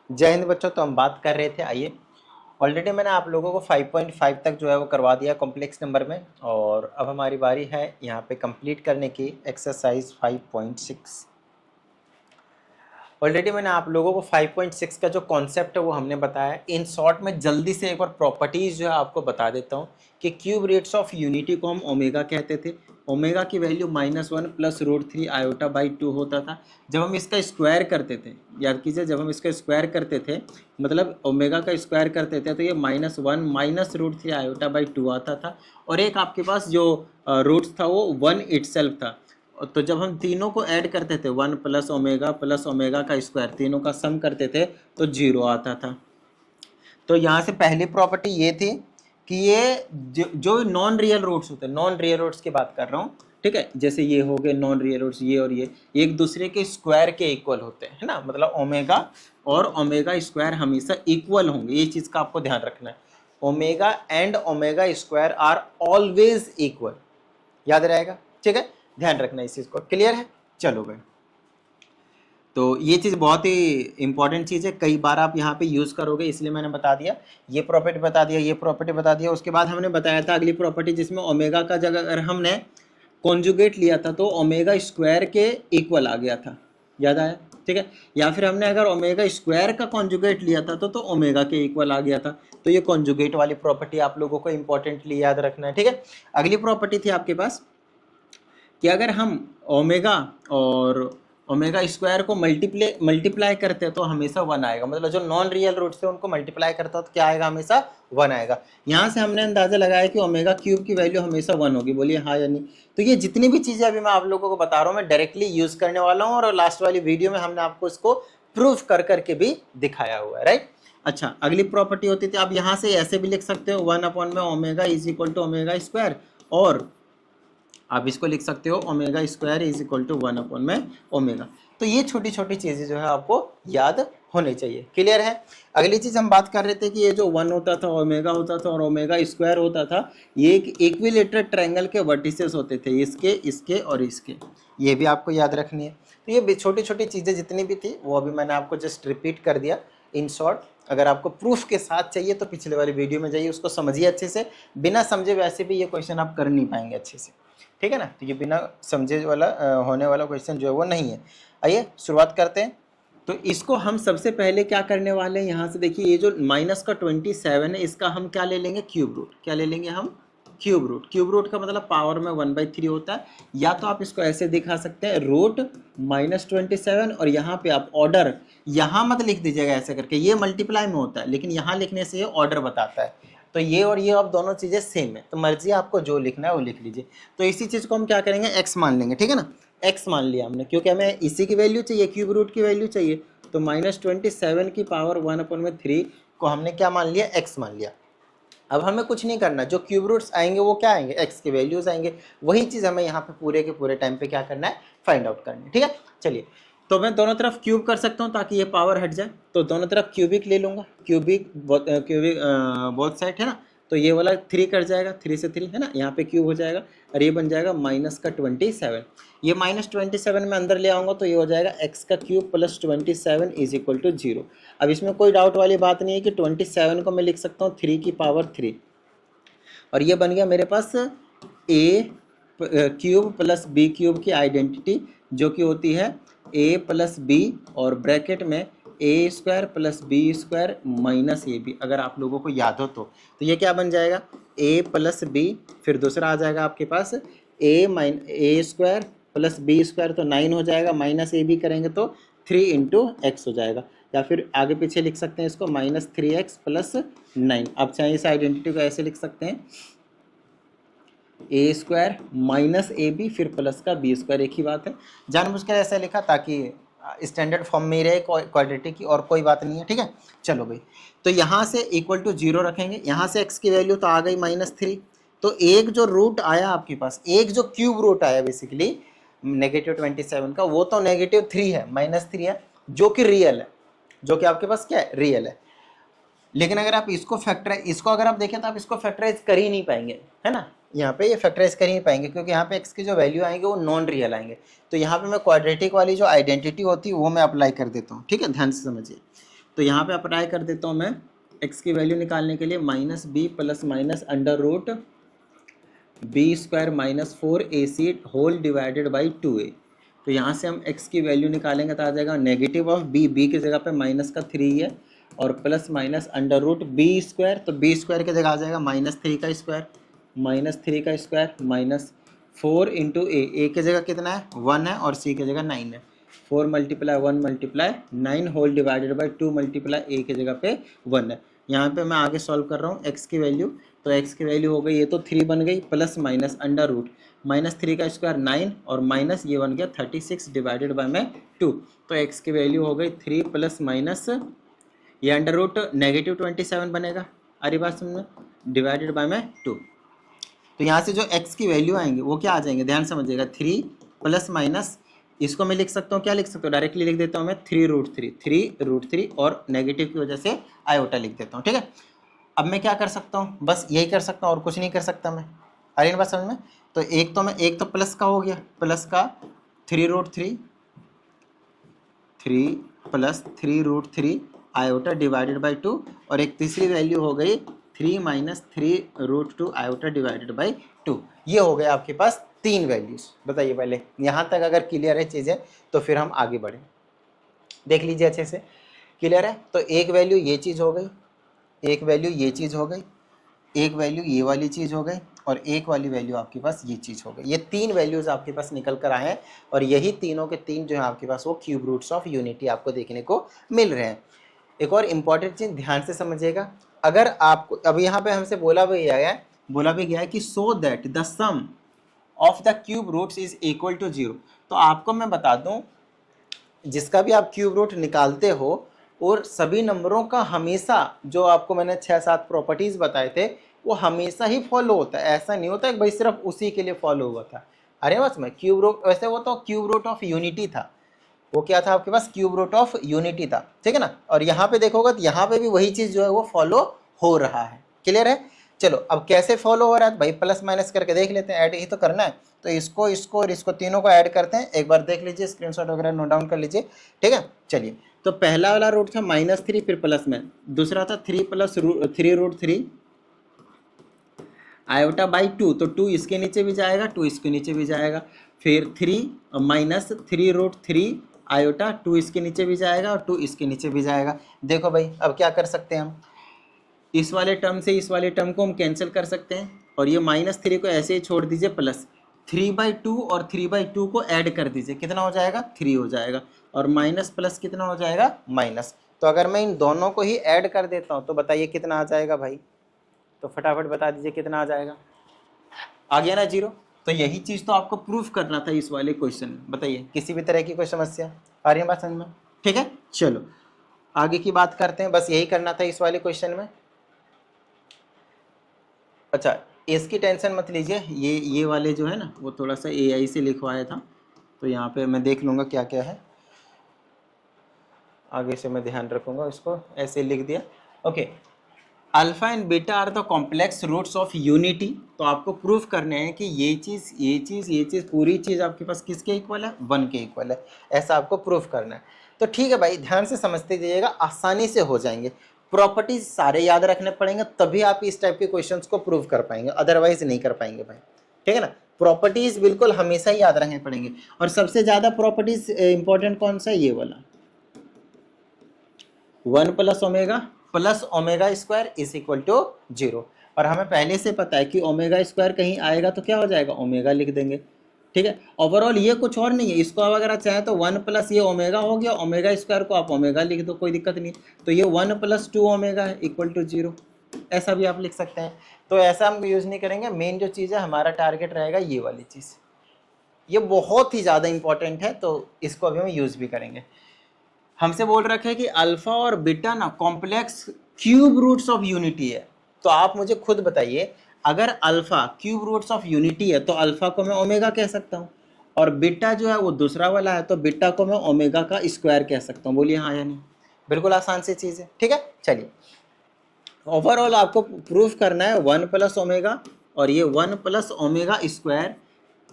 जय हिंद बच्चों। तो हम बात कर रहे थे, आइए ऑलरेडी मैंने आप लोगों को 5.5 तक जो है वो करवा दिया कॉम्प्लेक्स नंबर में, और अब हमारी बारी है यहाँ पे कंप्लीट करने की एक्सरसाइज 5.6। ऑलरेडी मैंने आप लोगों को 5.6 का जो कॉन्सेप्ट है वो हमने बताया। इन शॉर्ट में जल्दी से एक बार प्रॉपर्टीज जो है आपको बता देता हूँ कि क्यूब रूट्स ऑफ यूनिटी को हम ओमेगा कहते थे। ओमेगा की वैल्यू -1 प्लस √3 आयोटा बाई 2 होता था। जब हम इसका स्क्वायर करते थे, याद कीजिए, जब हम इसका स्क्वायर करते थे मतलब ओमेगा का स्क्वायर करते थे तो ये -1 माइनस √3 आयोटा बाई 2 आता था। और एक आपके पास जो रूट्स था वो 1 इटसेल्फ था। तो जब हम तीनों को ऐड करते थे 1 प्लस ओमेगा का स्क्वायर, तीनों का सम करते थे तो 0 आता था। तो यहाँ से पहली प्रॉपर्टी ये थी कि ये जो नॉन रियल रूट्स होते हैं, नॉन रियल रूट्स की बात कर रहा हूँ, ठीक है, जैसे ये हो गए नॉन रियल रूट्स, ये और ये एक दूसरे के स्क्वायर के इक्वल होते हैं, है ना। मतलब ओमेगा और ओमेगा स्क्वायर हमेशा इक्वल होंगे, ये चीज़ का आपको ध्यान रखना है। Omega and omega square are always equal, याद रहेगा, ठीक है, ध्यान रखना इस चीज़ को। क्लियर है? चलो भाई, तो ये चीज़ बहुत ही इंपॉर्टेंट चीज़ है, कई बार आप यहाँ पे यूज़ करोगे, इसलिए मैंने बता दिया। ये प्रॉपर्टी बता दिया, ये प्रॉपर्टी बता दिया। उसके बाद हमने बताया था अगली प्रॉपर्टी जिसमें ओमेगा का जगह अगर हमने कॉन्जुगेट लिया था तो ओमेगा स्क्वायर के इक्वल आ गया था, याद आया, ठीक है। या फिर हमने अगर ओमेगा स्क्वायर का कॉन्जुगेट लिया था तो ओमेगा के इक्वल आ गया था। तो ये कॉन्जुगेट वाली प्रॉपर्टी आप लोगों को इंपॉर्टेंटली याद रखना है, ठीक है। अगली प्रॉपर्टी थी आपके पास कि अगर हम ओमेगा और ओमेगा स्क्वायर को मल्टीप्लाई करते हैं तो हमेशा 1 आएगा। मतलब जो नॉन रियल रूट्स है उनको मल्टीप्लाई करता हो तो क्या आएगा? हमेशा 1 आएगा। यहाँ से हमने अंदाजा लगाया कि ओमेगा क्यूब की वैल्यू हमेशा 1 होगी। बोलिए हाँ या नहीं। तो ये जितनी भी चीज़ें अभी मैं आप लोगों को बता रहा हूँ मैं डायरेक्टली यूज़ करने वाला हूँ, और लास्ट वाली वीडियो में हमने आपको इसको प्रूफ कर करके भी दिखाया हुआ है, राइट। अच्छा, अगली प्रॉपर्टी होती थी, आप यहाँ से ऐसे भी लिख सकते हो 1 में omega is equal to omega square, और आप इसको लिख सकते हो omega square is equal to 1 में ओमेगा। तो ये छोटी छोटी चीज़ें जो है आपको याद होनी चाहिए। क्लियर है? अगली चीज़ हम बात कर रहे थे कि ये जो 1 होता था, ओमेगा होता था और ओमेगा स्क्वायर होता था, ये एक इक्विलेटरल ट्रायंगल के वर्टिसेस होते थे, इसके, इसके और इसके। ये भी आपको याद रखनी है। तो ये छोटी छोटी चीज़ें जितनी भी थी वो अभी मैंने आपको जस्ट रिपीट कर दिया इन शॉर्ट। अगर आपको प्रूफ के साथ चाहिए तो पिछले वाली वीडियो में जाइए, उसको समझिए अच्छे से। बिना समझे वैसे भी ये क्वेश्चन आप कर नहीं पाएंगे अच्छे से, ठीक है ना। तो ये बिना समझे वाला होने वाला क्वेश्चन जो है वो नहीं है। आइए शुरुआत करते हैं। तो इसको हम सबसे पहले क्या करने वाले हैं, यहाँ से देखिए, ये जो माइनस का 27 है इसका हम क्या ले लेंगे? Cube root. क्या ले लेंगे हम? Cube root. क्यूब रूट का मतलब पावर में 1/3 होता है। या तो आप इसको ऐसे दिखा सकते हैं, रूट -27, और यहाँ पे आप ऑर्डर, यहाँ मत लिख दीजिएगा ऐसे करके, ये मल्टीप्लाई में होता है, लेकिन यहाँ लिखने से ये ऑर्डर बताता है। तो ये और ये अब दोनों चीज़ें सेम है, तो मर्जी आपको जो लिखना है वो लिख लीजिए। तो इसी चीज़ को हम क्या करेंगे? एक्स मान लेंगे, ठीक है ना। एक्स मान लिया हमने क्योंकि हमें इसी की वैल्यू चाहिए, क्यूब रूट की वैल्यू चाहिए। तो -27 की पावर 1/3 को हमने क्या मान लिया? एक्स मान लिया। अब हमें कुछ नहीं करना, जो क्यूब रूट्स आएंगे वो क्या आएंगे? एक्स के वैल्यूज आएंगे। वही चीज़ हमें यहाँ पे पूरे के पूरे टाइम पे क्या करना है? फाइंड आउट करना है, ठीक है। चलिए, तो मैं दोनों तरफ क्यूब कर सकता हूँ ताकि ये पावर हट जाए। तो दोनों तरफ क्यूबिक ले लूँगा, क्यूबिक बोथ साइड, है ना। तो ये वाला 3 कट जाएगा, 3 से 3, है ना, यहाँ पे क्यूब हो जाएगा, और ये बन जाएगा -27। ये -27 में अंदर ले आऊँगा तो ये हो जाएगा एक्स का cube plus 27 is equal to 0। अब इसमें कोई डाउट वाली बात नहीं है कि 27 को मैं लिख सकता हूँ 3 की पावर 3, और ये बन गया मेरे पास A cube plus B cube की आइडेंटिटी, जो कि होती है ए प्लस बी और ब्रैकेट में A square plus B square minus A B. अगर आप लोगों को याद हो तो ये क्या बन जाएगा? ए प्लस बी, फिर दूसरा आ जाएगा आपके पास ए स्क्वायर प्लस बी स्क्वायर, तो 9 हो जाएगा, माइनस ए बी करेंगे तो 3 इंटू एक्स हो जाएगा। या फिर आगे पीछे लिख सकते हैं इसको -3x प्लस 9। आप चाहे इस आइडेंटिटी को ऐसे लिख सकते हैं, ए स्क्वायर माइनस ए बी फिर प्लस का बी स्क्वायर, एक ही बात है। जानबूझकर ऐसा लिखा ताकि स्टैंडर्ड फॉर्म में ही रहे क्वाड्रेटिक की, और कोई बात नहीं है, ठीक है। चलो भाई, तो यहाँ से इक्वल टू 0 रखेंगे, यहाँ से x की वैल्यू तो आ गई -3। तो एक जो रूट आया आपके पास, एक जो क्यूब रूट आया बेसिकली -27 का, वो तो -3 है, -3 है, जो कि रियल है, जो कि आपके पास क्या है? रियल है। लेकिन अगर आप इसको इसको अगर आप देखें तो आप इसको फैक्टराइज कर ही नहीं पाएंगे, है ना। यहाँ पे ये फैक्टराइज कर ही नहीं पाएंगे क्योंकि यहाँ पे एक्स की जो वैल्यू आएंगे वो नॉन रियल आएंगे। तो यहाँ पे मैं क्वाड्रेटिक वाली जो आइडेंटिटी होती है वो मैं अप्लाई कर देता हूँ, ठीक है, ध्यान से समझिए। तो यहाँ पे अप्लाई कर देता हूँ मैं x की वैल्यू निकालने के लिए minus B plus minus under root B square minus 4ac whole divided by 2a। तो यहाँ से हम x की वैल्यू निकालेंगे तो आ जाएगा नेगेटिव ऑफ b की जगह पे माइनस का 3 है और plus minus under root B square, तो बी स्क्वायर की जगह आ जाएगा -3 का स्क्वायर माइनस 4 इंटू ए की जगह कितना है 1 है और सी की जगह 9 है। 4 multiply 1 multiply 9 whole divided by 2 multiply A की जगह पे 1 है। यहाँ पे मैं आगे सॉल्व कर रहा हूँ x की वैल्यू, तो x की वैल्यू हो गई ये तो 3 बन गई प्लस माइनस अंडर रूट -3 का स्क्वायर 9 और माइनस ये बन गया 36 डिवाइडेड बाई में 2। तो x की वैल्यू हो गई 3 प्लस माइनस ये अंडर रूट -27 बनेगा, अरे बात समझ में, डिवाइडेड बाय में 2। तो यहाँ से जो x की वैल्यू आएंगे वो क्या आ जाएंगे, ध्यान समझिएगा, 3 प्लस माइनस, इसको मैं लिख सकता हूँ, क्या लिख सकता हूँ, डायरेक्टली लिख देता हूँ मैं 3√3 और नेगेटिव की वजह से आयोटा लिख देता हूँ। ठीक है, अब मैं क्या कर सकता हूँ, बस यही कर सकता हूँ और कुछ नहीं कर सकता मैं, अरे बात समझ में। तो एक तो प्लस का हो गया, प्लस का 3√3 प्लस 3√3 आयोटा डिवाइडेड बाई 2 और एक तीसरी वैल्यू हो गई 3 माइनस 3√2 आयोटा डिवाइडेड बाई 2। ये हो गए आपके पास 3 वैल्यूज। बताइए पहले यहाँ तक अगर क्लियर है चीज़ें तो फिर हम आगे बढ़ें। देख लीजिए अच्छे से, क्लियर है। तो एक वैल्यू ये चीज़ हो गई, एक वैल्यू ये चीज़ हो गई, एक वैल्यू ये वाली चीज़ हो गई और एक वाली वैल्यू आपके पास ये चीज़ हो गई। ये 3 वैल्यूज आपके पास निकल कर आए हैं और यही तीनों के तीन जो है आपके पास वो क्यूब रूट्स ऑफ यूनिटी आपको देखने को मिल रहे हैं। एक और इम्पॉर्टेंट चीज़ ध्यान से समझिएगा, अगर आपको अब यहाँ पे हमसे बोला भी गया है कि so that the sum of the cube roots is equal to 0। तो आपको मैं बता दूं, जिसका भी आप क्यूब रूट निकालते हो और सभी नंबरों का हमेशा, जो आपको मैंने 6-7 प्रॉपर्टीज बताए थे, वो हमेशा ही फॉलो होता है। ऐसा नहीं होता है कि भाई सिर्फ उसी के लिए फॉलो हुआ था। अरे बस मैं क्यूब रूट, वैसे वो तो क्यूब रूट ऑफ यूनिटी था, वो क्या था आपके पास, क्यूब रूट ऑफ यूनिटी था, ठीक है ना। और यहाँ पे देखोगे तो यहाँ पे भी वही चीज़ जो है वो फॉलो हो रहा है। क्लियर है। चलो अब कैसे फॉलो हो रहा है भाई, प्लस माइनस करके देख लेते हैं, ऐड ही तो करना है। तो इसको और इसको तीनों को ऐड करते हैं, एक बार देख लीजिए, स्क्रीनशॉट वगैरह नोट डाउन कर लीजिए। ठीक है, चलिए। तो पहला वाला रूट था -3 फिर प्लस में, दूसरा था 3 प्लस 3√3 आयोटा बाई 2, तो 2 इसके नीचे भी जाएगा, 2 इसके नीचे भी जाएगा, फिर 3 माइनस 3√3 आयोटा, 2 इसके नीचे भी जाएगा और 2 इसके नीचे भी जाएगा। देखो भाई अब क्या कर सकते हैं हम, इस वाले टर्म से इस वाले टर्म को हम कैंसिल कर सकते हैं और ये -3 को ऐसे ही छोड़ दीजिए, प्लस 3/2 और 3/2 को ऐड कर दीजिए, कितना हो जाएगा, 3 हो जाएगा, और माइनस प्लस कितना हो जाएगा, माइनस। तो अगर मैं इन दोनों को ही ऐड कर देता हूँ तो बताइए कितना आ जाएगा भाई, तो फटाफट बता दीजिए कितना आ जाएगा, आ गया ना 0। तो यही चीज़ तो आपको प्रूफ करना था इस वाले क्वेश्चन में। बताइए किसी भी तरह की कोई समस्या आ रही है बात समझ में। ठीक है, चलो आगे की बात करते हैं, बस यही करना था इस वाले क्वेश्चन में। अच्छा, इसकी टेंशन मत लीजिए, ये वाले जो है ना वो थोड़ा सा AI से लिखवाया था, तो यहाँ पे मैं देख लूँगा क्या क्या है, आगे से मैं ध्यान रखूँगा, इसको ऐसे लिख दिया। Okay, alpha and beta are the complex roots of unity. तो आपको प्रूफ करने हैं कि ये चीज़ पूरी चीज़ आपके पास किसके इक्वल है, 1 के इक्वल है, ऐसा आपको प्रूफ करना है। तो ठीक है भाई, ध्यान से समझते जाइएगा, आसानी से हो जाएंगे। प्रॉपर्टीज सारे याद रखने पड़ेंगे तभी आप इस टाइप के क्वेश्चंस को प्रूव कर पाएंगे, अदरवाइज नहीं कर पाएंगे भाई। ठीक है ना, प्रॉपर्टीज बिल्कुल हमेशा ही याद रखने पड़ेंगे। और सबसे ज़्यादा प्रॉपर्टीज इंपॉर्टेंट कौन सा है, ये वाला 1 plus omega square is equal to 0। और हमें पहले से पता है कि ओमेगा स्क्वायर कहीं आएगा तो क्या हो जाएगा, ओमेगा लिख देंगे। ठीक है, ओवरऑल ये कुछ और नहीं है, इसको आप अगर चाहें तो 1 प्लस ये ओमेगा हो गया, ओमेगा स्क्वायर को आप ओमेगा लिख दो, कोई दिक्कत नहीं। तो ये 1 + 2 ओमेगा है इक्वल टू 0, ऐसा भी आप लिख सकते हैं। तो ऐसा हम यूज़ नहीं करेंगे, मेन जो चीज़ है हमारा टारगेट रहेगा ये वाली चीज़, ये बहुत ही ज़्यादा इंपॉर्टेंट है, तो इसको अभी हम यूज़ भी करेंगे। हमसे बोल रखे हैं कि अल्फा और बीटा ना complex cube roots of unity है। तो आप मुझे खुद बताइए, अगर alpha cube roots of unity है तो अल्फा को मैं ओमेगा कह सकता हूँ, और बीटा जो है वो दूसरा वाला है तो बीटा को मैं ओमेगा का स्क्वायर कह सकता हूँ। बोलिए हाँ या नहीं, बिल्कुल आसान सी चीज़ है। ठीक है, चलिए ओवरऑल आपको प्रूफ करना है 1 + ओमेगा और ये 1 + ओमेगा स्क्वायर,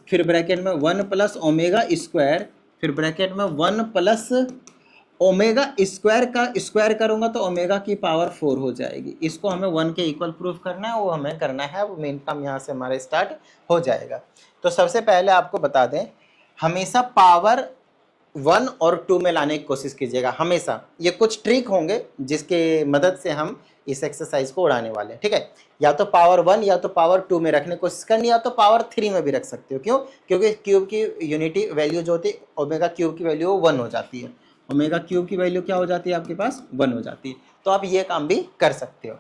फिर ब्रैकेट में 1 + ओमेगा स्क्वायर, फिर ब्रैकेट में 1 + ओमेगा स्क्वायर का स्क्वायर करूंगा तो ओमेगा की पावर 4 हो जाएगी। इसको हमें 1 के इक्वल प्रूफ करना है, वो हमें करना है, वो मेन काम यहाँ से हमारा स्टार्ट हो जाएगा। तो सबसे पहले आपको बता दें, हमेशा पावर 1 और 2 में लाने की कोशिश कीजिएगा हमेशा। ये कुछ ट्रिक होंगे जिसके मदद से हम इस एक्सरसाइज को उड़ाने वाले हैं, ठीक है। या तो पावर 1 या तो पावर 2 में रखने की कोशिश करनी, या तो पावर 3 में भी रख सकते हो। क्यों? क्योंकि क्यूब की यूनिटी वैल्यू जो होती है ओमेगा क्यूब की वैल्यू 1 हो जाती है। ओमेगा क्यूब की वैल्यू क्या हो जाती है आपके पास? 1 हो जाती है। तो आप ये काम भी कर सकते हो।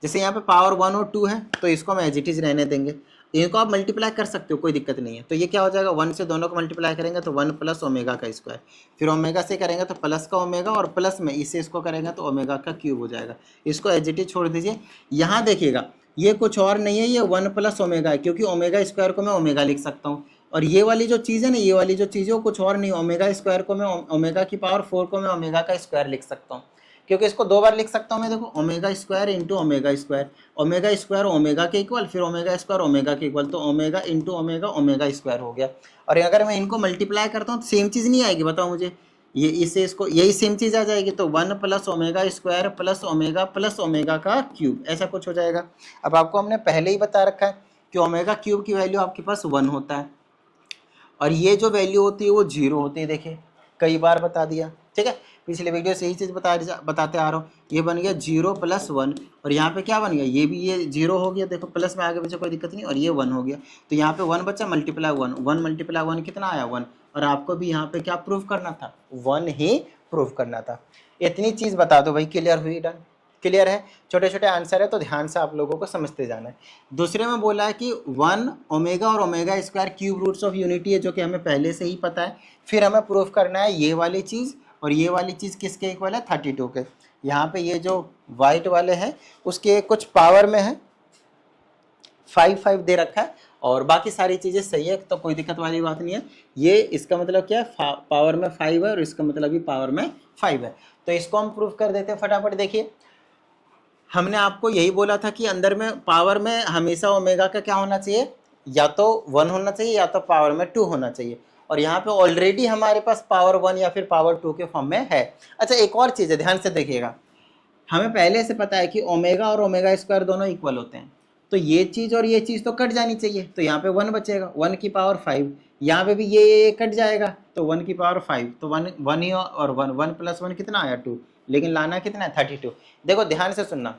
जैसे यहाँ पे पावर 1 और 2 है तो इसको हम एज इट इज रहने देंगे। इनको आप मल्टीप्लाई कर सकते हो, कोई दिक्कत नहीं है। तो ये क्या हो जाएगा, 1 से दोनों को मल्टीप्लाई करेंगे तो 1 प्लस ओमेगा का स्क्वायर, फिर ओमेगा से करेंगे तो प्लस का ओमेगा, और प्लस में इससे इसको करेंगे तो ओमेगा का क्यूब हो जाएगा। इसको एज इट इज छोड़ दीजिए। यहाँ देखिएगा ये कुछ और नहीं है, ये 1 प्लस ओमेगा है, क्योंकि ओमेगा स्क्वायर को मैं ओमेगा लिख सकता हूँ। और ये वाली जो चीज़ है ना, ये वाली जो चीज़ है वो कुछ और नहीं, ओमेगा स्क्वायर को मैं ओमेगा की पावर 4 को मैं ओमेगा का स्क्वायर लिख सकता हूँ, क्योंकि इसको 2 बार लिख सकता हूँ मैं। देखो omega square into omega square omega के इक्वल, फिर ओमेगा स्क्वायर ओमेगा के इक्वल, तो omega into omega omega square हो गया। और अगर मैं इनको मल्टीप्लाई करता हूँ तो सेम चीज़ नहीं आएगी, बताओ मुझे। ये इससे इसको यही सेम चीज़ आ जाएगी, तो 1 plus omega square plus omega का क्यूब, ऐसा कुछ हो जाएगा। अब आपको हमने पहले ही बता रखा है कि ओमेगा क्यूब की वैल्यू आपके पास 1 होता है, और ये जो वैल्यू होती है वो 0 होती है। देखिए कई बार बता दिया, ठीक है। पिछले वीडियो से यही चीज़ बताते आ रहा हूँ। ये बन गया 0 + 1, और यहाँ पे क्या बन गया, ये भी ये 0 हो गया, देखो प्लस में आगे पीछे कोई दिक्कत नहीं, और ये 1 हो गया। तो यहाँ पे 1 बचा, मल्टीप्लाई 1 मल्टीप्लाई 1 कितना आया 1, और आपको भी यहाँ पे क्या प्रूव करना था, 1 ही प्रूव करना था। इतनी चीज़ बता दो भाई, क्लियर हुई? डन, क्लियर है। छोटे छोटे आंसर है तो ध्यान से आप लोगों को समझते जाना है। दूसरे में बोला है कि 1 ओमेगा और omega square cube roots of unity है, जो कि हमें पहले से ही पता है। फिर हमें प्रूफ करना है ये वाली चीज़, और ये वाली चीज़ किसके इक्वल है, 32 के। यहाँ पे ये जो वाइट वाले हैं उसके कुछ पावर में है 5 दे रखा है, और बाकी सारी चीज़ें सही है, तो कोई दिक्कत वाली बात नहीं है। ये इसका मतलब क्या है, पावर में 5 है, और इसका मतलब भी पावर में 5 है। तो इसको हम प्रूफ कर देते हैं फटाफट। देखिए हमने आपको यही बोला था कि अंदर में पावर में हमेशा ओमेगा का क्या होना चाहिए, या तो 1 होना चाहिए या तो पावर में 2 होना चाहिए, और यहाँ पे ऑलरेडी हमारे पास पावर 1 या फिर पावर 2 के फॉर्म में है। अच्छा एक और चीज़ है, ध्यान से देखिएगा, हमें पहले से पता है कि ओमेगा और ओमेगा स्क्वायर दोनों इक्वल होते हैं, तो ये चीज़ और ये चीज़ तो कट जानी चाहिए, तो यहाँ पे 1 बचेगा, 1 की पावर 5। यहाँ पे भी ये कट जाएगा, तो 1 की पावर 5, तो 1 ही, और 1 + 1 कितना आया 2, लेकिन लाना कितना है 32। देखो ध्यान से सुनना,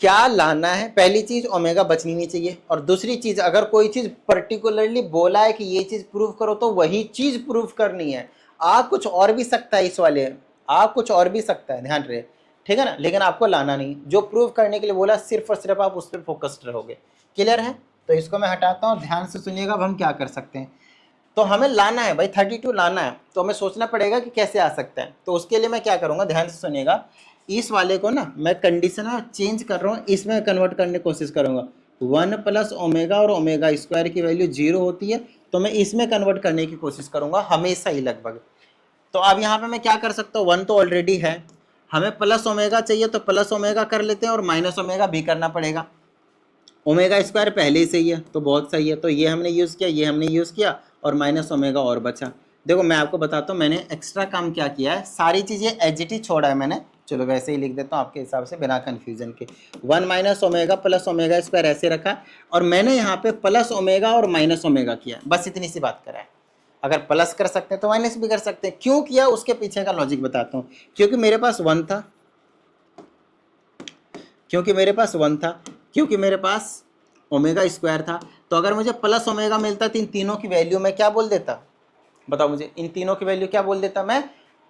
क्या लाना है, पहली चीज ओमेगा बचनी नहीं चाहिए, और दूसरी चीज अगर कोई चीज पर्टिकुलरली बोला है कि ये चीज प्रूव करो तो वही चीज प्रूव करनी है। आ कुछ और भी सकता है इस वाले, आ कुछ और भी सकता है, ध्यान रहे, ठीक है ना, लेकिन आपको लाना नहीं। जो प्रूव करने के लिए बोला सिर्फ और सिर्फ आप उस पर फोकस्ड रहोगे। क्लियर है? तो इसको मैं हटाता हूँ, ध्यान से सुनिएगा। अब हम क्या कर सकते हैं, तो हमें लाना है भाई 32 लाना है, तो हमें सोचना पड़ेगा कि कैसे आ सकता है। तो उसके लिए मैं क्या करूँगा, ध्यान से सुनिएगा, इस वाले को ना मैं कंडीशन चेंज कर रहा हूँ, इसमें कन्वर्ट करने की कोशिश करूँगा। 1 + ओमेगा और ओमेगा स्क्वायर की वैल्यू 0 होती है, तो मैं इसमें कन्वर्ट करने की कोशिश करूँगा हमेशा ही लगभग। तो अब यहाँ पे मैं क्या कर सकता हूँ, 1 तो ऑलरेडी है, हमें प्लस ओमेगा चाहिए तो प्लस ओमेगा कर लेते हैं, और माइनस ओमेगा भी करना पड़ेगा। ओमेगा स्क्वायर पहले से ही है तो बहुत सही है, तो ये हमने यूज़ किया, ये हमने यूज़ किया, और माइनस ओमेगा और बचा। देखो मैं आपको बताता हूँ मैंने एक्स्ट्रा काम क्या किया है, सारी चीज़ें एज इट इज छोड़ा है मैंने। चलो वैसे ही लिख देता हूँ आपके हिसाब से बिना कन्फ्यूजन के। 1 - ओमेगा प्लस ओमेगा स्क्वायर ऐसे रखा, और मैंने यहाँ पे प्लस ओमेगा और माइनस ओमेगा किया, बस इतनी सी बात करा है। अगर प्लस कर सकते हैं तो माइनस भी कर सकते हैं। क्यों किया उसके पीछे का लॉजिक बताता हूँ। क्योंकि मेरे पास 1 था, क्योंकि मेरे पास ओमेगा स्क्वायर था, तो अगर मुझे प्लस ओमेगा मिलता तो इन तीनों की वैल्यू मैं क्या बोल देता, बताओ मुझे, इन तीनों की वैल्यू क्या बोल देता मैं,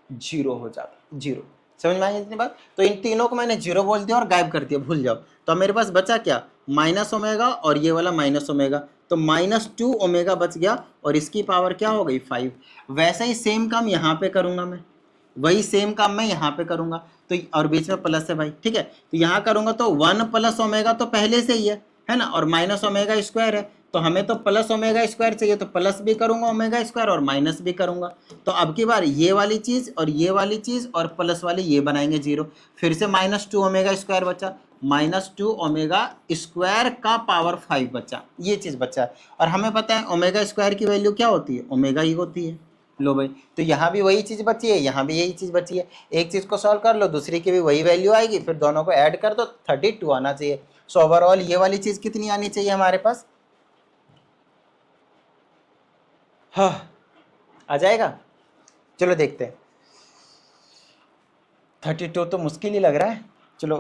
0 हो जाता, 0। समझ में आई इतनी बात? तो इन तीनों को मैंने 0 बोल दिया और गायब कर दिया, भूल जाओ। तो अब मेरे पास बचा क्या, माइनस ओमेगा और ये वाला माइनस ओमेगा, तो -2 ओमेगा बच गया, और इसकी पावर क्या हो गई 5। वैसे ही सेम काम यहाँ पे करूँगा मैं, वही सेम काम मैं यहाँ पे करूँगा, तो और बीच में प्लस है भाई, ठीक है। तो यहाँ करूँगा तो 1 + ओमेगा तो पहले से ही है ना, और माइनस ओमेगा स्क्वायर है, तो हमें तो प्लस ओमेगा स्क्वायर चाहिए, तो प्लस भी करूँगा ओमेगा स्क्वायर और माइनस भी करूँगा। तो अब की बार ये वाली चीज़ और ये वाली चीज़ और प्लस वाली ये बनाएंगे 0, फिर से -2 ओमेगा स्क्वायर बचा, -2 ओमेगा स्क्वायर का पावर 5 बचा, ये चीज़ बचा है। और हमें पता है ओमेगा स्क्वायर की वैल्यू क्या होती है, ओमेगा ही होती है, लो भाई, तो यहाँ भी वही चीज़ बची है, यहाँ भी यही चीज़ बची है। एक चीज़ को सॉल्व कर लो, दूसरी की भी वही वैल्यू आएगी, फिर दोनों को ऐड कर दो, 32 आना चाहिए। सो ओवरऑल ये वाली चीज़ कितनी आनी चाहिए हमारे पास? हाँ, आ जाएगा। चलो देखते हैं। 32 तो मुश्किल ही लग रहा है, चलो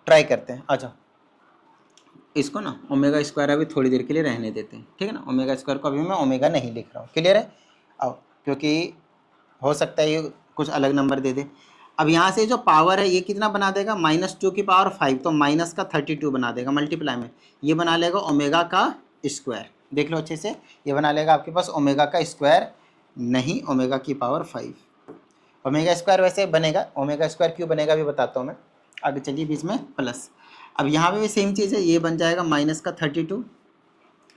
ट्राई करते हैं। आ जाओ, इसको ना ओमेगा स्क्वायर अभी थोड़ी देर के लिए रहने देते हैं, ठीक है ना। ओमेगा स्क्वायर को अभी मैं ओमेगा नहीं लिख रहा हूँ, क्लियर है। आओ, क्योंकि हो सकता है ये कुछ अलग नंबर दे दे। अब यहाँ से जो पावर है ये कितना बना देगा? -2 की पावर 5, तो माइनस का 32 बना देगा मल्टीप्लाई में। ये बना लेगा ओमेगा का स्क्वायर, देख लो अच्छे से, ये बना लेगा आपके पास ओमेगा का स्क्वायर, नहीं ओमेगा की पावर 5। ओमेगा स्क्वायर वैसे बनेगा, ओमेगा स्क्वायर क्यों बनेगा भी बताता हूँ मैं, आगे चलिए। बीच में प्लस, अब यहाँ पे भी सेम चीज़ है, ये बन जाएगा माइनस का 32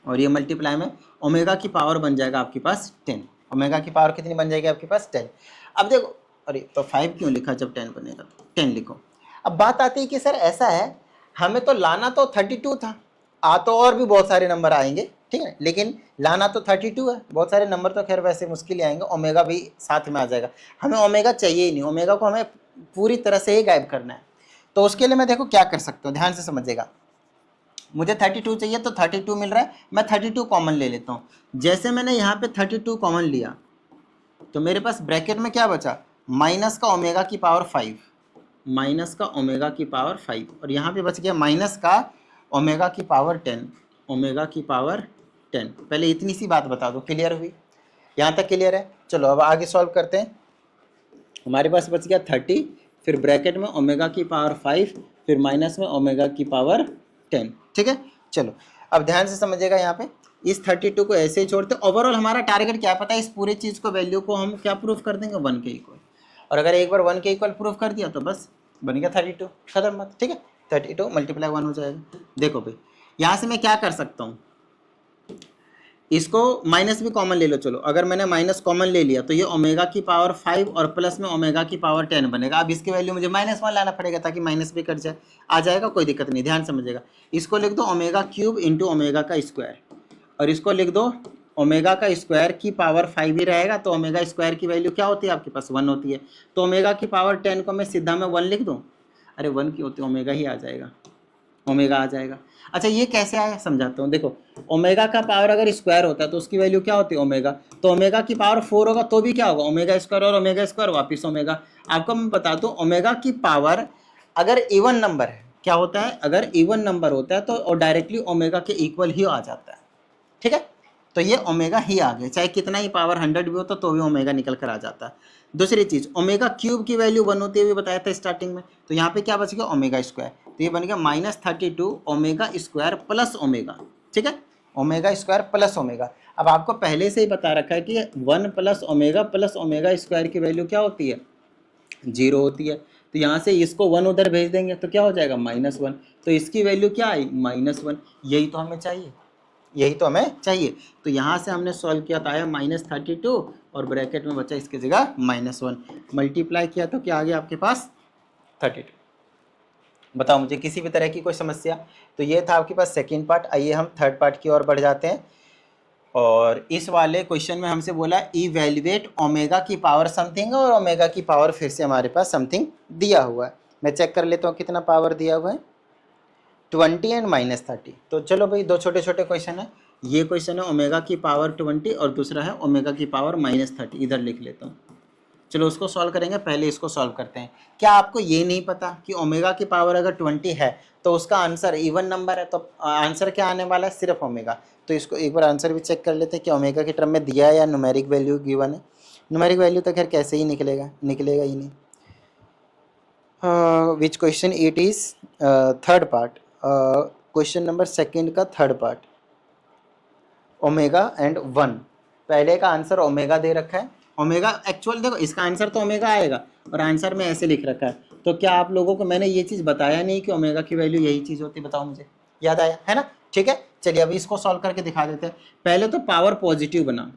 और ये मल्टीप्लाई में ओमेगा की पावर बन जाएगा आपके पास 10। ओमेगा की पावर कितनी बन जाएगी आपके पास? 10। अब देखो, अरे तो 5 क्यों लिखा जब 10 बनेगा, तो 10 लिखो। अब बात आती है कि सर ऐसा है, हमें तो लाना तो 32 था, आ तो और भी बहुत सारे नंबर आएंगे, ठीक है, लेकिन लाना तो 32 है। बहुत सारे नंबर तो खैर वैसे मुश्किल ही आएंगे, ओमेगा भी साथ में आ जाएगा। हमें ओमेगा चाहिए ही नहीं, ओमेगा को हमें पूरी तरह से ही गायब करना है। तो उसके लिए मैं देखो क्या कर सकता हूँ, ध्यान से समझिएगा। मुझे 32 चाहिए तो 32 मिल रहा है, मैं 32 कॉमन ले लेता हूँ। जैसे मैंने यहाँ पे 32 कॉमन लिया तो मेरे पास ब्रैकेट में क्या बचा? माइनस का ओमेगा की पावर 5, माइनस का ओमेगा की पावर 5, और यहाँ पे बच गया माइनस का ओमेगा की पावर 10, ओमेगा की पावर 10। पहले इतनी सी बात बता दो, क्लियर हुई? यहाँ तक क्लियर है? चलो अब आगे सॉल्व करते हैं। हमारे पास बच गया 30, फिर ब्रैकेट में ओमेगा की पावर 5, फिर माइनस में ओमेगा की पावर 10, ठीक है। चलो अब ध्यान से समझिएगा, यहाँ पे इस 32 को ऐसे ही छोड़ते। ओवरऑल हमारा टारगेट क्या पता है? इस पूरी चीज़ को, वैल्यू को हम क्या प्रूफ कर देंगे? 1 के इक्वल। और अगर एक बार 1 के इक्वल प्रूफ कर दिया तो बस बन गया 32, खत्म बात, ठीक है। 32 मल्टीप्लाई 1 हो जाएगा। देखो भाई, यहाँ से मैं क्या कर सकता हूँ, इसको माइनस भी कॉमन ले लो। चलो अगर मैंने माइनस कॉमन ले लिया तो ये ओमेगा की पावर 5 और प्लस में ओमेगा की पावर 10 बनेगा। अब इसकी वैल्यू मुझे -1 लाना पड़ेगा ताकि माइनस भी कट जाए, आ जाएगा, कोई दिक्कत नहीं। ध्यान समझिएगा, इसको लिख दो ओमेगा क्यूब इंटू ओमेगा का स्क्वायर, और इसको लिख दो ओमेगा का स्क्वायर की पावर 5 ही रहेगा, तो ओमेगा स्क्वायर की वैल्यू क्या होती है आपके पास? 1 होती है। तो ओमेगा की पावर 10 को मैं सीधा में 1 लिख दूँ, अरे 1 की होती है, ओमेगा ही आ जाएगा, ओमेगा आ जाएगा। अच्छा ये कैसे आया समझाता हूँ। देखो ओमेगा का पावर अगर स्क्वायर होता है तो उसकी वैल्यू क्या होती है? ओमेगा। तो ओमेगा की पावर 4 होगा तो भी क्या होगा? ओमेगा स्क्वायर, और ओमेगा स्क्वायर वापिस ओमेगा। आपको मैं बता दूँ, ओमेगा की पावर अगर इवन नंबर है, क्या होता है? अगर इवन नंबर होता है तो डायरेक्टली ओमेगा के इक्वल ही आ जाता है, ठीक है। तो ये ओमेगा ही आ गया, चाहे कितना ही पावर 100 भी होता तो भी ओमेगा निकल कर आ जाता है। दूसरी चीज, ओमेगा क्यूब की वैल्यू 1 होती है, भी बताया था स्टार्टिंग में। तो यहाँ पे क्या बच गया? Omega square. तो ये बन गया -32 ओमेगा स्क्वायर प्लस ओमेगा, ठीक है, ओमेगा स्क्वायर प्लस ओमेगा। अब आपको पहले से ही बता रखा है कि 1 प्लस ओमेगा स्क्वायर की वैल्यू क्या होती है? 0 होती है। तो यहाँ से इसको 1 उधर भेज देंगे तो क्या हो जाएगा? -1। तो इसकी वैल्यू क्या आई? -1। यही तो हमें चाहिए, यही तो हमें चाहिए। तो यहाँ से हमने सॉल्व किया था, आया -32 और ब्रैकेट में बचा इसकी जगह -1। मल्टीप्लाई किया तो क्या आ गया आपके पास? 32। बताओ मुझे किसी भी तरह की कोई समस्या? तो ये था आपके पास सेकेंड पार्ट। आइए हम थर्ड पार्ट की ओर बढ़ जाते हैं। और इस वाले क्वेश्चन में हमसे बोला इवैल्यूएट ओमेगा की पावर समथिंग, और ओमेगा की पावर फिर से हमारे पास समथिंग दिया हुआ है। मैं चेक कर लेता हूँ कितना पावर दिया हुआ है, 20 एंड -30। तो चलो भाई, दो छोटे छोटे क्वेश्चन है। ये क्वेश्चन है ओमेगा की पावर 20 और दूसरा है ओमेगा की पावर -30। इधर लिख लेता हूँ, चलो उसको सॉल्व करेंगे, पहले इसको सॉल्व करते हैं। क्या आपको ये नहीं पता कि ओमेगा की पावर अगर 20 है तो उसका आंसर इवन नंबर है, तो आंसर क्या आने वाला है? सिर्फ ओमेगा। तो इसको एक बार आंसर भी चेक कर लेते हैं कि ओमेगा के टर्म में दिया है या न्यूमेरिक वैल्यू गिवन है। न्यूमेरिक वैल्यू तो खैर कैसे ही निकलेगा, निकलेगा ही नहीं। Which question it is? Third part, question number second का थर्ड पार्ट, ओमेगा एंड 1। पहले का आंसर ओमेगा दे रखा है, ओमेगा एक्चुअल देखो इसका आंसर तो ओमेगा आएगा, और आंसर में ऐसे लिख रखा है। तो क्या आप लोगों को मैंने ये चीज़ बताया नहीं कि ओमेगा की वैल्यू यही चीज़ होती है? बताओ मुझे, याद आया है ना? ठीक है, चलिए अभी इसको सॉल्व करके दिखा देते हैं। पहले तो पावर पॉजिटिव बना,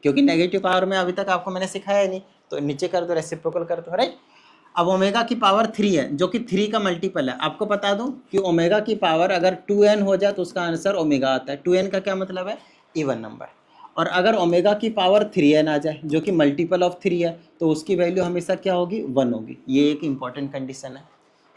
क्योंकि नेगेटिव पावर में अभी तक आपको मैंने सिखाया नहीं, तो नीचे कर दो, रेसिप्रोकल कर दो, राइट। अब ओमेगा की पावर 3 है, जो कि 3 का मल्टीपल है। आपको बता दूं कि ओमेगा की पावर अगर 2n हो जाए तो उसका आंसर ओमेगा आता है। 2n का क्या मतलब है? Even number. और अगर ओमेगा की पावर 3n आ जाए जो कि मल्टीपल ऑफ 3 है तो उसकी वैल्यू हमेशा क्या होगी 1 होगी। ये एक इंपॉर्टेंट कंडीशन है,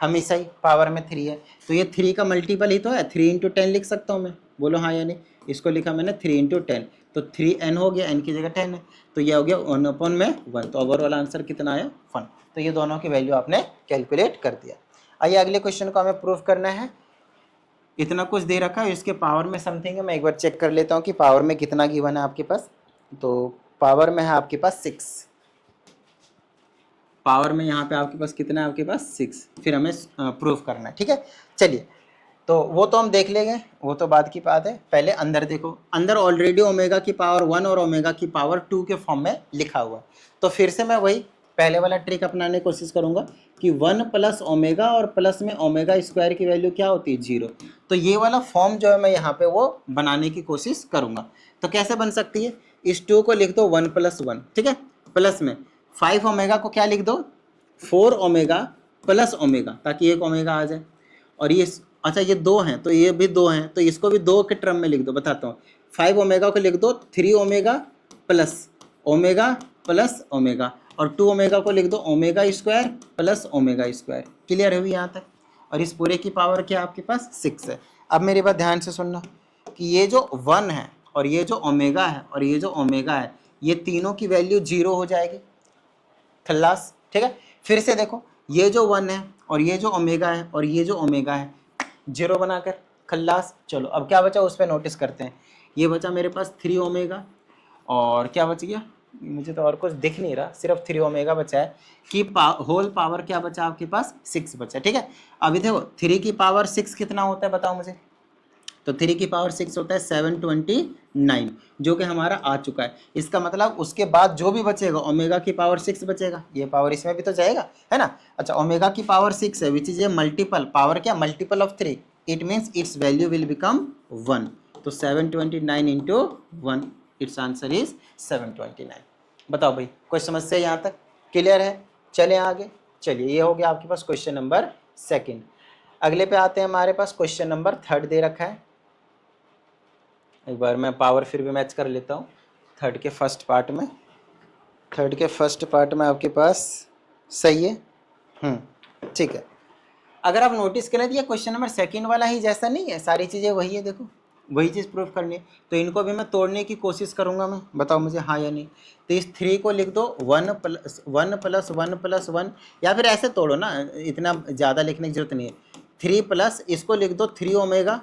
हमेशा ही पावर में 3 है तो ये 3 का मल्टीपल ही तो है, 3 इंटू 10 लिख सकता हूँ मैं, बोलो हाँ या नहीं। इसको लिखा मैंने 3 इंटू 10 तो 3n हो गया, n की जगह 10 है तो ये हो गया 1/1 तो ओवरऑल आंसर कितना आया 1। तो ये दोनों की वैल्यू आपने कैलकुलेट कर दिया। आइए अगले क्वेश्चन को हमें प्रूव करना है। इतना कुछ दे रखा है, इसके पावर में समथिंग है, मैं एक बार चेक कर लेता हूँ कि पावर में कितना गिवन है आपके पास। तो पावर में है आपके पास 6, पावर में यहाँ पे आपके पास कितना है, आपके पास 6, फिर हमें प्रूव करना है, ठीक है। चलिए तो वो तो हम देख लेंगे, वो तो बाद की बात है, पहले अंदर देखो, अंदर ऑलरेडी ओमेगा की पावर 1 और ओमेगा की पावर 2 के फॉर्म में लिखा हुआ है। तो फिर से मैं वही पहले वाला ट्रिक अपनाने की कोशिश करूंगा कि 1 प्लस ओमेगा और प्लस में ओमेगा स्क्वायर की वैल्यू क्या होती है 0। तो ये वाला फॉर्म जो है मैं यहाँ पे वो बनाने की कोशिश करूंगा। तो कैसे बन सकती है, इस 2 को लिख दो 1 + 1, ठीक है, प्लस में 5 ओमेगा को क्या लिख दो 4 ओमेगा प्लस ओमेगा, ताकि एक ओमेगा आ जाए। और ये अच्छा ये 2 हैं तो ये भी 2 हैं तो इसको भी 2 के टर्म में लिख दो, बताता हूँ। 5 ओमेगा को लिख दो 3 ओमेगा प्लस ओमेगा और 2 ओमेगा को लिख दो omega square plus omega square. Clear हुई यहाँ तक। और इस पूरे की पावर क्या आपके पास 6 है। अब मेरी बात ध्यान से सुनना कि ये जो 1 है और ये जो ओमेगा है और ये जो ओमेगा है, ये तीनों की वैल्यू 0 हो जाएगी, खल्लास, ठीक है। फिर से देखो, ये जो 1 है और ये जो ओमेगा है और ये जो ओमेगा है 0 बनाकर खल्लास। चलो अब क्या बचा उस पर नोटिस करते हैं। ये बचा मेरे पास 3 ओमेगा और क्या बच गया, मुझे तो और कुछ दिख नहीं रहा, सिर्फ 3 ओमेगा बचा है कि होल पावर क्या बचा आपके पास 6 बचा, ठीक है। अभी देखो 3 की पावर 6 कितना होता है बताओ मुझे। तो 3 की पावर 6 होता है 729 जो कि हमारा आ चुका है। इसका मतलब उसके बाद जो भी बचेगा ओमेगा की पावर 6 बचेगा, ये पावर इसमें भी तो जाएगा, है ना। अच्छा ओमेगा की पावर 6 है which is a multiple power, क्या multiple of 3, it means its value will become 1। तो 729 इंटू 1, इट्स आंसर इज 729। बताओ भाई कोई समस्या यहाँ तक क्लियर है। चलें आगे। चलिए ये हो गया आपके पास क्वेश्चन नंबर 2। अगले पे आते हैं, हमारे पास क्वेश्चन नंबर 3 दे रखा है। एक बार मैं पावर फिर भी मैच कर लेता हूँ। 3 के फर्स्ट पार्ट में, 3 के फर्स्ट पार्ट में आपके पास सही है, ठीक है। अगर आप नोटिस करें तो ये क्वेश्चन नंबर 2 वाला ही जैसा नहीं है, सारी चीज़ें वही है, देखो वही चीज़ प्रूफ करनी है। तो इनको भी मैं तोड़ने की कोशिश करूंगा मैं, बताओ मुझे हाँ या नहीं। तो इस 3 को लिख दो 1 + 1 + 1 + 1, या फिर ऐसे तोड़ो ना, इतना ज़्यादा लिखने की जरूरत नहीं है। 3 प्लस इसको लिख दो 3 ओमेगा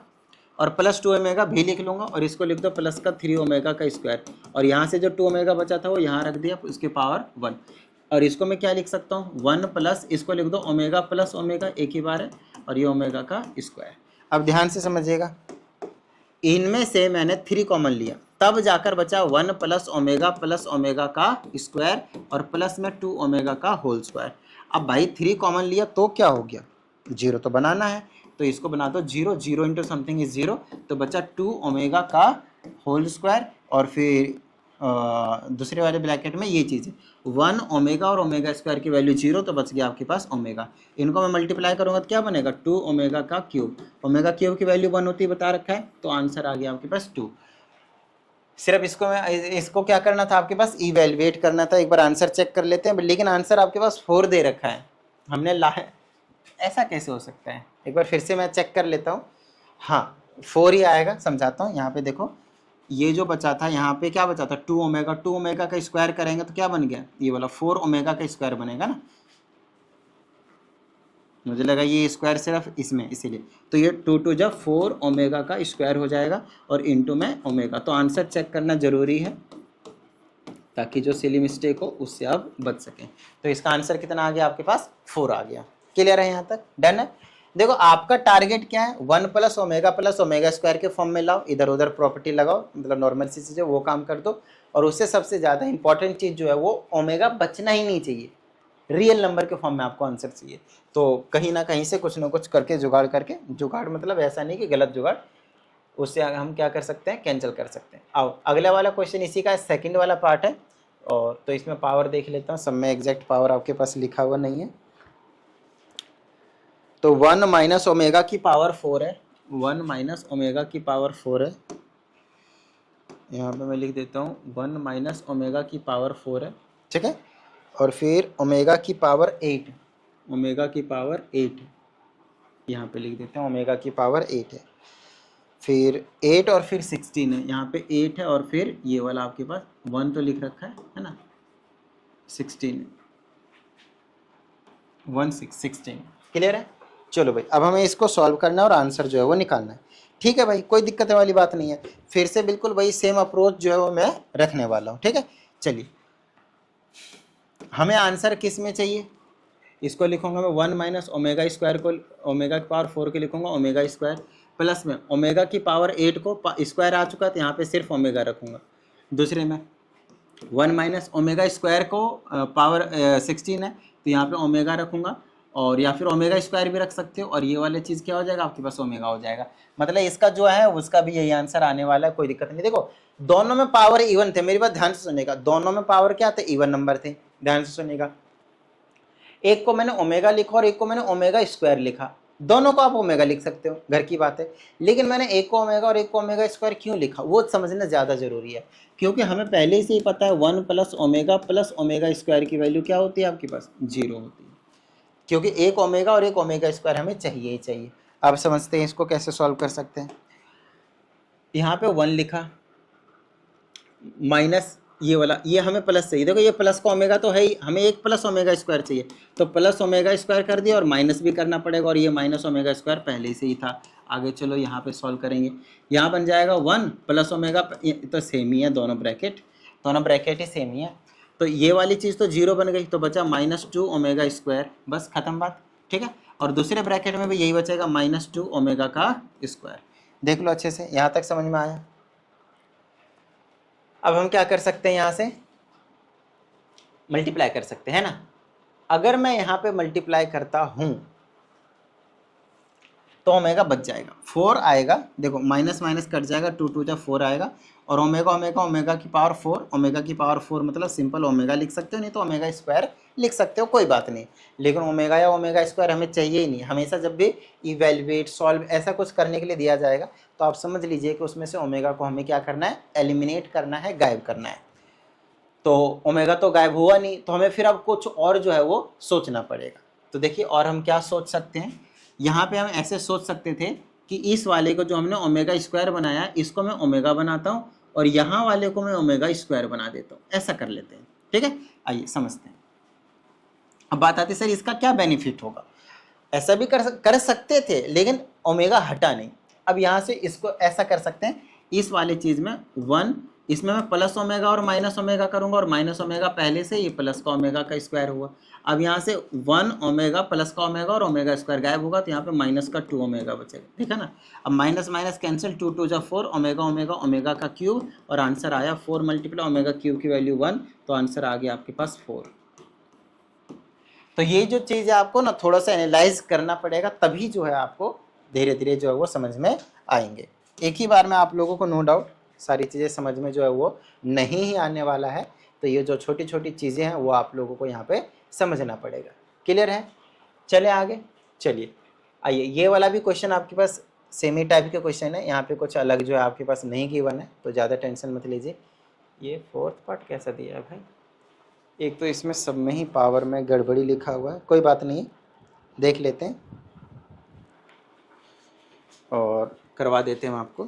और प्लस 2 ओमेगा भी लिख लूँगा और इसको लिख दो प्लस का 3 ओमेगा का स्क्वायर, और यहाँ से जो 2 ओमेगा बचा था वो यहाँ रख दिया उसकी पावर 1। और इसको मैं क्या लिख सकता हूँ 1 प्लस इसको लिख दो ओमेगा प्लस ओमेगा, एक ही बार है, और ये ओमेगा का स्क्वायर। अब ध्यान से समझिएगा, इनमें से मैंने 3 कॉमन लिया तब जाकर बचा 1 प्लस ओमेगा का स्क्वायर और प्लस में 2 ओमेगा का होल स्क्वायर। अब भाई 3 कॉमन लिया तो क्या हो गया 0 तो बनाना है, तो इसको बना दो 0, 0 इंटू समथिंग इज 0, तो बचा 2 ओमेगा का होल स्क्वायर और फिर दूसरे वाले ब्रैकेट में ये चीज़ 1 ओमेगा और ओमेगा स्क्वायर की वैल्यू 0, तो बच गया आपके पास ओमेगा। इनको मैं मल्टीप्लाई करूंगा तो क्या बनेगा 2 ओमेगा का क्यूब, ओमेगा क्यूब की वैल्यू 1 होती है बता रखा है, तो आंसर आ गया आपके पास 2। सिर्फ इसको क्या करना था आपके पास इवेलुएट करना था। एक बार आंसर चेक कर लेते हैं, लेकिन आंसर आपके पास 4 दे रखा है, हमने ऐसा कैसे हो सकता है, एक बार फिर से मैं चेक कर लेता हूँ। हाँ 4 ही आएगा, समझाता हूँ। यहाँ पे देखो ये जो बचा था, यहाँ पे क्या बचा था 2 ओमेगा, 2 ओमेगा का स्क्वायर करेंगे तो क्या बन गया ये वाला 4 ओमेगा का स्क्वायर बनेगा ना, मुझे लगा ये स्क्वायर सिर्फ इसमें इसीलिए, तो ये 2 2 जब 4 ओमेगा का स्क्वायर हो जाएगा और इनटू में ओमेगा। तो आंसर चेक करना जरूरी है ताकि जो सिली मिस्टेक हो उससे आप बच सकें। तो इसका आंसर कितना आ गया आपके पास 4 आ गया। क्लियर है यहाँ तक, डन है। देखो आपका टारगेट क्या है 1 प्लस ओमेगा स्क्वायर के फॉर्म में लाओ, इधर उधर प्रॉपर्टी लगाओ, मतलब नॉर्मल सी चीज़ है वो काम कर दो। और उससे सबसे ज़्यादा इंपॉर्टेंट चीज़ जो है वो ओमेगा बचना ही नहीं चाहिए, रियल नंबर के फॉर्म में आपको आंसर चाहिए। तो कहीं ना कहीं से कुछ ना कुछ करके जुगाड़ करके, जुगाड़ मतलब ऐसा नहीं कि गलत जुगाड़, उससे हम क्या कर सकते हैं कैंसिल कर सकते हैं। आओ अगला वाला क्वेश्चन इसी का 2nd वाला पार्ट है, और तो इसमें पावर देख लेता हूँ, सब में एग्जैक्ट पावर आपके पास लिखा हुआ नहीं है। तो 1 माइनस ओमेगा की पावर 4 है, 1 माइनस ओमेगा की पावर 4 है, यहाँ पे मैं लिख देता हूँ 1 माइनस ओमेगा की पावर 4 है, ठीक है, और फिर ओमेगा की पावर 8, ओमेगा की पावर 8 यहाँ पे लिख देते हैं, ओमेगा की पावर 8 है, फिर 8 और फिर 16 है, यहाँ पे 8 है और फिर ये वाला आपके पास 1 तो लिख रखा है ना, 16 16 क्लियर है। चलो भाई अब हमें इसको सॉल्व करना है और आंसर जो है वो निकालना है, ठीक है भाई, कोई दिक्कत वाली बात नहीं है। फिर से बिल्कुल वही सेम अप्रोच जो है वो मैं रखने वाला हूँ, ठीक है। चलिए हमें आंसर किस में चाहिए, इसको लिखूंगा मैं 1 माइनस ओमेगा स्क्वायर को, ओमेगा की पावर 4 के लिखूंगा ओमेगा स्क्वायर, प्लस में ओमेगा की पावर 8 को स्क्वायर आ चुका है तो यहाँ पे सिर्फ ओमेगा रखूंगा। दूसरे में 1 माइनस ओमेगा स्क्वायर को पावर 16 है तो यहाँ पे ओमेगा रखूंगा, और या फिर ओमेगा स्क्वायर भी रख सकते हो, और ये वाली चीज़ क्या हो जाएगा आपके पास, ओमेगा हो जाएगा। मतलब इसका जो है उसका भी यही आंसर आने वाला है, कोई दिक्कत नहीं। देखो दोनों में पावर इवन थे, मेरी बात ध्यान से सुनेगा, दोनों में पावर क्या थे, इवन नंबर थे, ध्यान से सुनेगा। एक को मैंने ओमेगा लिखा और एक को मैंने ओमेगा स्क्वायर लिखा, दोनों को आप ओमेगा लिख सकते हो, घर की बात है, लेकिन मैंने एक को ओमेगा और एक को ओमेगा स्क्वायर क्यों लिखा वो समझना ज़्यादा जरूरी है, क्योंकि हमें पहले से ही पता है 1 प्लस ओमेगा स्क्वायर की वैल्यू क्या होती है आपके पास, 0 होती है, क्योंकि एक ओमेगा और एक ओमेगा स्क्वायर हमें चाहिए ही चाहिए। अब समझते हैं इसको कैसे सॉल्व कर सकते हैं। यहाँ पे 1 लिखा माइनस ये वाला, ये हमें प्लस चाहिए, देखो ये प्लस का ओमेगा तो है ही, हमें एक प्लस ओमेगा स्क्वायर चाहिए, तो प्लस ओमेगा स्क्वायर कर दिया और माइनस भी करना पड़ेगा, और ये माइनस ओमेगा स्क्वायर पहले से ही था। आगे चलो यहाँ पे सॉल्व करेंगे, यहाँ बन जाएगा 1 प्लस ओमेगा, तो सेम ही है दोनों ब्रैकेट ही सेम ही है, तो ये वाली चीज़ तो 0 बन गई, तो बचा -2 ओमेगा स्क्वायर, बस खत्म बात, ठीक है। और दूसरे ब्रैकेट में भी यही बचेगा -2 ओमेगा का स्क्वायर। देख लो अच्छे से, यहाँ तक समझ में आया। अब हम क्या कर सकते हैं, यहाँ से मल्टीप्लाई कर सकते हैं ना। अगर मैं यहाँ पे मल्टीप्लाई करता हूँ तो ओमेगा बच जाएगा, 4 आएगा, देखो माइनस माइनस कट जाएगा, 2 2 जा 4 आएगा, और ओमेगा की पावर 4, ओमेगा की पावर 4 मतलब सिंपल ओमेगा लिख सकते हो, नहीं तो ओमेगा स्क्वायर लिख सकते हो, कोई बात नहीं, लेकिन ओमेगा या ओमेगा स्क्वायर हमें चाहिए ही नहीं। हमेशा जब भी इवेल्युएट सॉल्व ऐसा कुछ करने के लिए दिया जाएगा तो आप समझ लीजिए कि उसमें से ओमेगा को हमें क्या करना है, एलिमिनेट करना है, गायब करना है। तो ओमेगा तो गायब हुआ नहीं, तो हमें फिर अब कुछ और जो है वो सोचना पड़ेगा। तो देखिए और हम क्या सोच सकते हैं, यहाँ पे हम ऐसे सोच सकते थे कि इस वाले को जो हमने ओमेगा स्क्वायर बनाया इसको मैं ओमेगा बनाता हूँ और यहाँ वाले को मैं ओमेगा स्क्वायर बना देता हूँ, ऐसा कर लेते हैं, ठीक है। आइए समझते हैं। अब बात आती है सर इसका क्या बेनिफिट होगा, ऐसा भी कर सकते थे लेकिन ओमेगा हटा नहीं। अब यहाँ से इसको ऐसा कर सकते हैं, इस वाले चीज़ में 1, इसमें मैं प्लस ओमेगा और माइनस ओमेगा करूँगा, और माइनस ओमेगा पहले से ये प्लस का ओमेगा का स्क्वायर हुआ। अब यहाँ से 1 ओमेगा प्लस का ओमेगा और ओमेगा स्क्वायर गायब होगा, तो यहाँ पे माइनस का 2 ओमेगा बचेगा, ठीक है ना। अब माइनस माइनस कैंसिल, 2 2 जा 4, ओमेगा ओमेगा ओमेगा का क्यूब, और आंसर आया 4 मल्टीप्लाई ओमेगा क्यूब की वैल्यू 1, तो आंसर आ गया आपके पास 4। तो ये जो चीज़ है आपको ना थोड़ा सा एनालाइज करना पड़ेगा, तभी जो है आपको धीरे धीरे जो है वो समझ में आएंगे। एक ही बार में आप लोगों को नो डाउट सारी चीज़ें समझ में जो है वो नहीं ही आने वाला है, तो ये जो छोटी छोटी चीज़ें हैं वो आप लोगों को यहाँ पे समझना पड़ेगा। क्लियर है, चले आगे। चलिए आइए, ये वाला भी क्वेश्चन आपके पास सेमी टाइप के क्वेश्चन है, यहाँ पे कुछ अलग जो है आपके पास नहीं गिवन है, तो ज़्यादा टेंशन मत लीजिए। ये 4th पार्ट कैसा दिया है भाई, एक तो इसमें सब में ही पावर में गड़बड़ी लिखा हुआ है, कोई बात नहीं, देख लेते हैं और करवा देते हैं हम आपको।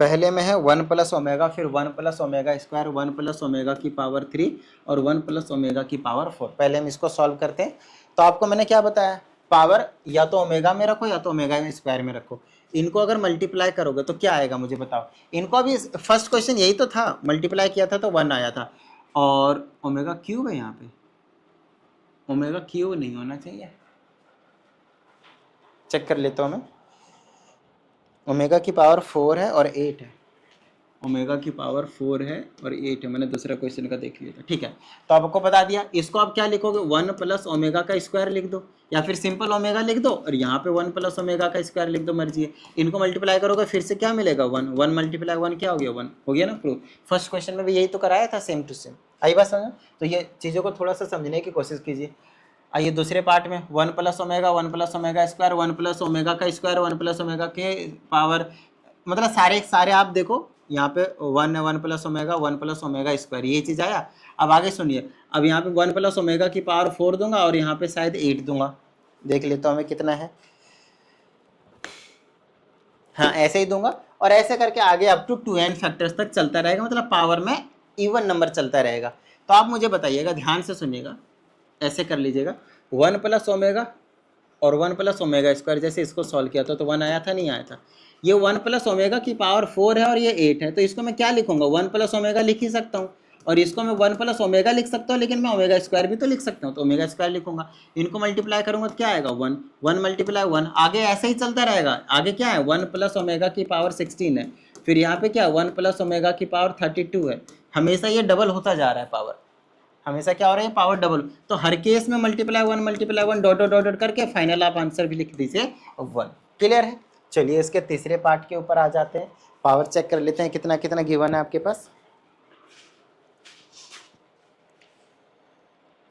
पहले में है 1 प्लस ओमेगा, फिर 1 plus omega square, 1 plus omega की पावर 3 और 1 प्लस ओमेगा की पावर 4। पहले हम इसको सॉल्व करते हैं। तो आपको मैंने क्या बताया, पावर या तो ओमेगा में रखो या तो ओमेगा स्क्वायर में रखो। इनको अगर मल्टीप्लाई करोगे तो क्या आएगा मुझे बताओ। इनको अभी फर्स्ट क्वेश्चन यही तो था, मल्टीप्लाई किया था तो 1 आया था, और ओमेगा क्यूब है यहाँ पे, ओमेगा क्यूब नहीं होना चाहिए, चेक कर लेता हूँ मैं। ओमेगा की पावर 4 है और 8 है, ओमेगा की पावर 4 है और 8 है, मैंने दूसरा क्वेश्चन का देख लिया था, ठीक है। तो आपको बता दिया, इसको आप क्या लिखोगे, 1 प्लस ओमेगा का स्क्वायर लिख दो, या फिर सिंपल ओमेगा लिख दो और यहाँ पे 1 प्लस ओमेगा का स्क्वायर लिख दो, मर्जी है। इनको मल्टीप्लाई करोगे फिर से क्या मिलेगा, 1 1 मल्टीप्लाई 1 क्या हो गया, 1 हो गया ना प्रूफ। फर्स्ट क्वेश्चन में भी यही तो कराया था, सेम टू सेम। आई बात समझ। तो ये चीज़ों को थोड़ा सा समझने की कोशिश कीजिए। आइए दूसरे पार्ट में 1 plus omega, 1 plus omega square, 1 plus omega का स्क्वायर, 1 प्लस ओमेगा के पावर, मतलब सारे आप देखो यहाँ पे 1 है, 1 plus omega 1 plus omega square, ये चीज़ आया। अब आगे सुनिए, अब यहाँ पे 1 प्लस ओमेगा की पावर 4 दूंगा और यहाँ पे शायद 8 दूंगा, देख लेता हूँ हमें कितना है। हाँ ऐसे ही दूंगा और ऐसे करके आगे अप टू 2n फैक्टर्स तक चलता रहेगा, मतलब पावर में इवन नंबर चलता रहेगा। तो आप मुझे बताइएगा, ध्यान से सुनिएगा, ऐसे कर लीजिएगा 1 प्लस ओमेगा और 1 प्लस ओमेगा स्क्वायर, जैसे इसको सॉल्व किया था तो 1 आया था, नहीं आया था। ये 1 प्लस ओमेगा की पावर 4 है और ये 8 है, तो इसको मैं क्या लिखूंगा, 1 प्लस ओमेगा लिख ही सकता हूँ, और इसको मैं 1 प्लस ओमेगा लिख सकता हूँ, लेकिन मैं ओमेगा स्क्वायर भी तो लिख सकता हूँ, तो ओमेगा स्क्वायर लिखूंगा। इनको मल्टीप्लाई करूंगा तो क्या आएगा 1, 1 मल्टीप्लाई 1, आगे ऐसे ही चलता रहेगा। आगे क्या है, 1 प्लस ओमेगा की पावर 16 है, फिर यहाँ पे क्या 1 प्लस ओमेगा की पावर 32 है, हमेशा ये डबल होता जा रहा है पावर, हमेशा क्या हो रहा है पावर डबल। तो हर केस में multiply one dot dot dot करके फाइनल आप आंसर भी लिख दीजिए 1। क्लियर है। चलिए इसके तीसरे पार्ट के ऊपर आ जाते हैं, पावर चेक कर लेते हैं कितना कितना गिवन है आपके पास।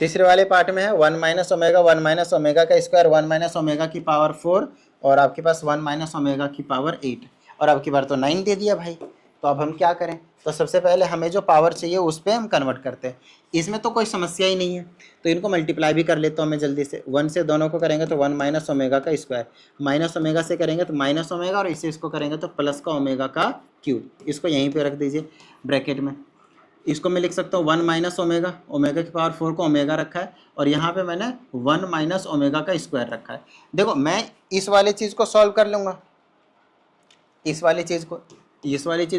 तीसरे वाले पार्ट में है 1 माइनस ओमेगा का स्क्वायर 1 माइनस ओमेगा की पावर 4 और आपके पास 1 माइनस ओमेगा की पावर 8, और अब की बार तो 9 दे दिया भाई। तो अब हम क्या करें, तो सबसे पहले हमें जो पावर चाहिए उस पर हम कन्वर्ट करते हैं, इसमें तो कोई समस्या ही नहीं है। तो इनको मल्टीप्लाई भी कर लेता हूँ मैं जल्दी से, 1 से दोनों को करेंगे तो 1 माइनस ओमेगा का स्क्वायर, माइनस ओमेगा से करेंगे तो माइनस ओमेगा, और इससे इसको करेंगे तो प्लस का ओमेगा का क्यूब। इसको यहीं पे रख दीजिए ब्रैकेट में। इसको मैं लिख सकता हूँ 1 माइनस ओमेगा, ओमेगा की पावर 4 को ओमेगा रखा है, और यहाँ पे मैंने 1 माइनस ओमेगा का स्क्वायर रखा है। देखो मैं इस वाले चीज़ को सॉल्व कर लूँगा, इस वाली चीज़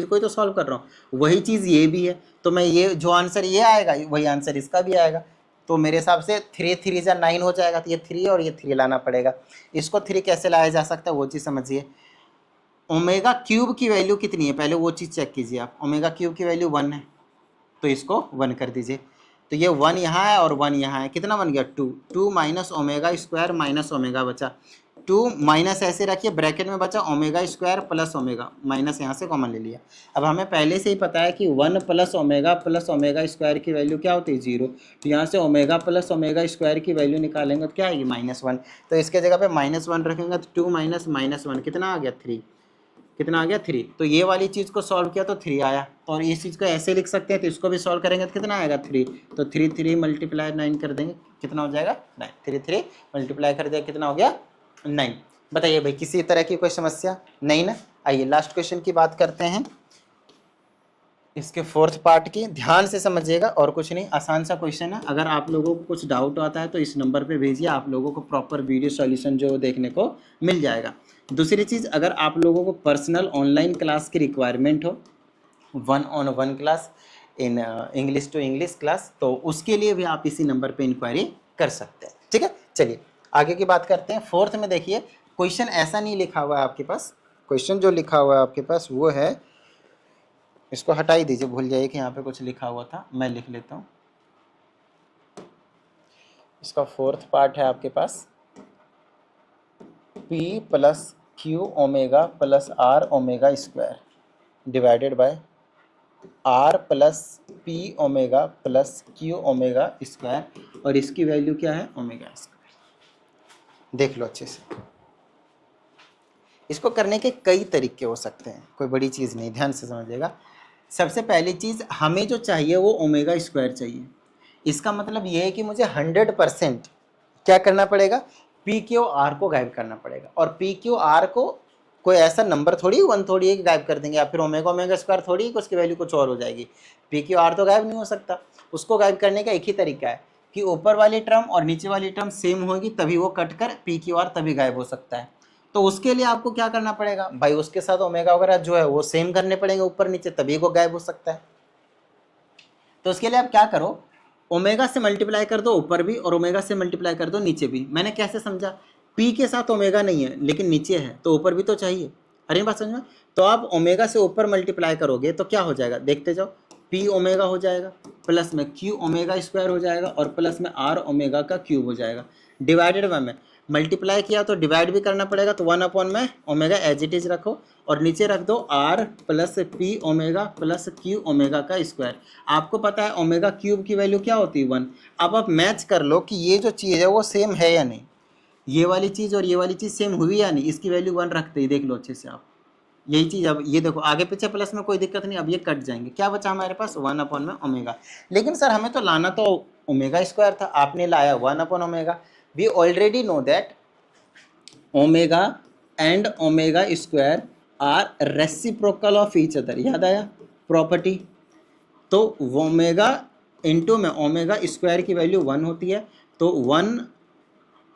को ही तो सॉल्व कर रहा हूँ, वही चीज़ ये भी है, तो मैं ये जो आंसर ये आएगा वही आंसर इसका भी आएगा। तो मेरे हिसाब से 3 3 जा 9 हो जाएगा, तो ये 3 और ये 3 लाना पड़ेगा। इसको 3 कैसे लाया जा सकता है वो चीज़ समझिए। ओमेगा क्यूब की वैल्यू कितनी है, पहले वो चीज़ चेक कीजिए आप। ओमेगा क्यूब की वैल्यू 1 है, तो इसको 1 कर दीजिए। तो ये 1 यहाँ है और 1 यहाँ है, कितना बन गया 2, 2 minus omega square minus omega बचा, 2 माइनस ऐसे रखिए ब्रैकेट में बचा omega square plus omega, minus यहाँ से कॉमन ले लिया। अब हमें पहले से ही पता है कि 1 प्लस ओमेगा स्क्वायर की वैल्यू क्या होती है 0, तो यहाँ से ओमेगा प्लस ओमेगा स्क्वायर की वैल्यू निकालेंगे तो क्या आएगी -1, तो इसके जगह पे -1 रखेंगे तो 2 माइनस -1 कितना आ गया 3, कितना आ गया 3। तो ये वाली चीज़ को सॉल्व किया तो 3 आया, और इस चीज़ को ऐसे लिख सकते हैं, तो इसको भी सॉल्व करेंगे तो कितना आएगा 3, तो 3 मल्टीप्लाई 9 कर देंगे, कितना हो जाएगा 9, 3 मल्टीप्लाई कर दिया कितना हो गया 9। बताइए भाई किसी तरह की कोई समस्या नहीं ना। आइए लास्ट क्वेश्चन की बात करते हैं, इसके 4th पार्ट की, ध्यान से समझिएगा और कुछ नहीं, आसान सा क्वेश्चन है। अगर आप लोगों को कुछ डाउट आता है तो इस नंबर पे भेजिए, आप लोगों को प्रॉपर वीडियो सॉल्यूशन जो देखने को मिल जाएगा। दूसरी चीज़, अगर आप लोगों को पर्सनल ऑनलाइन क्लास की रिक्वायरमेंट हो, 1-on-1 class in English to English class, तो उसके लिए भी आप इसी नंबर पे इंक्वायरी कर सकते हैं। ठीक है, चलिए आगे की बात करते हैं। 4th में देखिए क्वेश्चन ऐसा नहीं लिखा हुआ है आपके पास, क्वेश्चन जो लिखा हुआ है आपके पास वो है, इसको हटा ही दीजिए, भूल जाइए कि यहाँ पे कुछ लिखा हुआ था, मैं लिख लेता हूँ। इसका 4th पार्ट है आपके पास P plus Q omega plus R omega square divided by R plus P omega plus Q omega square, और इसकी वैल्यू क्या है ओमेगा स्क्वायर। देख लो अच्छे से, इसको करने के कई तरीके हो सकते हैं, कोई बड़ी चीज़ नहीं, ध्यान से समझिएगा। सबसे पहली चीज़ हमें जो चाहिए वो ओमेगा स्क्वायर चाहिए। इसका मतलब ये है कि मुझे 100% क्या करना पड़ेगा, पी क्यू आर को गायब करना पड़ेगा, और पी क्यू आर को कोई ऐसा नंबर थोड़ी 1 थोड़ी है कि गायब कर देंगे, या फिर ओमेगा स्क्वायर थोड़ी है कि उसकी वैल्यू कुछ और हो जाएगी। पी क्यू आर तो गायब नहीं हो सकता। उसको गायब करने का एक ही तरीका है कि ऊपर वाली टर्म और नीचे वाली टर्म सेम होगी, तभी वो कट कर पी क्यू आर तभी गायब हो सकता है। तो उसके लिए आपको क्या करना पड़ेगा भाई, उसके साथ ओमेगा वगैरह जो है वो सेम करने पड़ेंगे ऊपर नीचे, तभी वो गायब हो सकता है। तो उसके लिए आप क्या करो, ओमेगा से मल्टीप्लाई कर दो ऊपर भी और ओमेगा से मल्टीप्लाई कर दो नीचे भी। मैंने कैसे समझा, पी के साथ ओमेगा नहीं है लेकिन नीचे है तो ऊपर भी तो चाहिए, अरे बात समझ में। तो आप ओमेगा से ऊपर मल्टीप्लाई करोगे तो क्या हो जाएगा, देखते जाओ, पी ओमेगा हो जाएगा, प्लस में क्यू ओमेगा स्क्वायर हो जाएगा, और प्लस में आर ओमेगा का क्यूब हो जाएगा, डिवाइडेड बाय में मल्टीप्लाई किया तो डिवाइड भी करना पड़ेगा, तो 1 में ओमेगा एज इट इज रखो, और नीचे रख दो R plus P omega plus Q omega का स्क्वायर। आपको पता है ओमेगा क्यूब की वैल्यू क्या होती है 1। अब आप मैच कर लो कि ये जो चीज़ है वो सेम है या नहीं, ये वाली चीज़ और ये वाली चीज़ सेम हुई या नहीं, इसकी वैल्यू 1 रखते ही देख लो अच्छे से आप, यही चीज अब ये देखो आगे पीछे प्लस में कोई दिक्कत नहीं, अब ये कट जाएंगे, क्या बचा हमारे पास 1 अपॉन में ओमेगा। लेकिन सर हमें तो लाना तो ओमेगा स्क्वायर था, आपने लाया 1 upon omega. We already know that omega and omega square are reciprocal of each other, याद आया प्रॉपर्टी। तो ओमेगा इंटू में ओमेगा स्क्वायर की वैल्यू 1 होती है, तो 1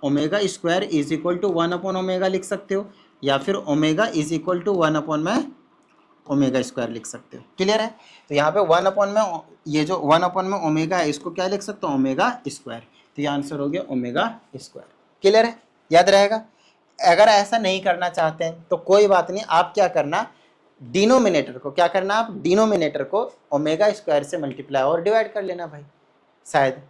omega square is equal to 1 upon omega लिख सकते हो, या फिर omega is equal to 1 upon में ओमेगा स्क्वायर लिख सकते हो। क्लियर है? तो यहाँ पे 1 अपॉन में ये जो 1 अपॉन में ओमेगा है इसको क्या लिख सकते हो, ओमेगा स्क्वायर। तो ये आंसर हो गया ओमेगा स्क्वायर। क्लियर है? याद रहेगा। अगर ऐसा नहीं करना चाहते हैं तो कोई बात नहीं, आप क्या करना, डिनोमिनेटर को क्या करना, आप डिनोमिनेटर को ओमेगा स्क्वायर से मल्टीप्लाई और डिवाइड कर लेना भाई, शायद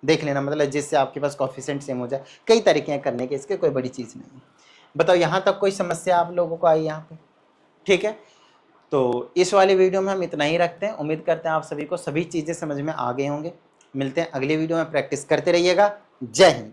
देख लेना, मतलब जिससे आपके पास कोफिशिएंट सेम हो जाए। कई तरीके हैं करने के, इसके कोई बड़ी चीज़ नहीं है। बताओ यहाँ तक कोई समस्या आप लोगों को आई यहाँ पे? ठीक है, तो इस वाले वीडियो में हम इतना ही रखते हैं। उम्मीद करते हैं आप सभी को सभी चीज़ें समझ में आ गए होंगे। मिलते हैं अगले वीडियो में, प्रैक्टिस करते रहिएगा। जय हिंद।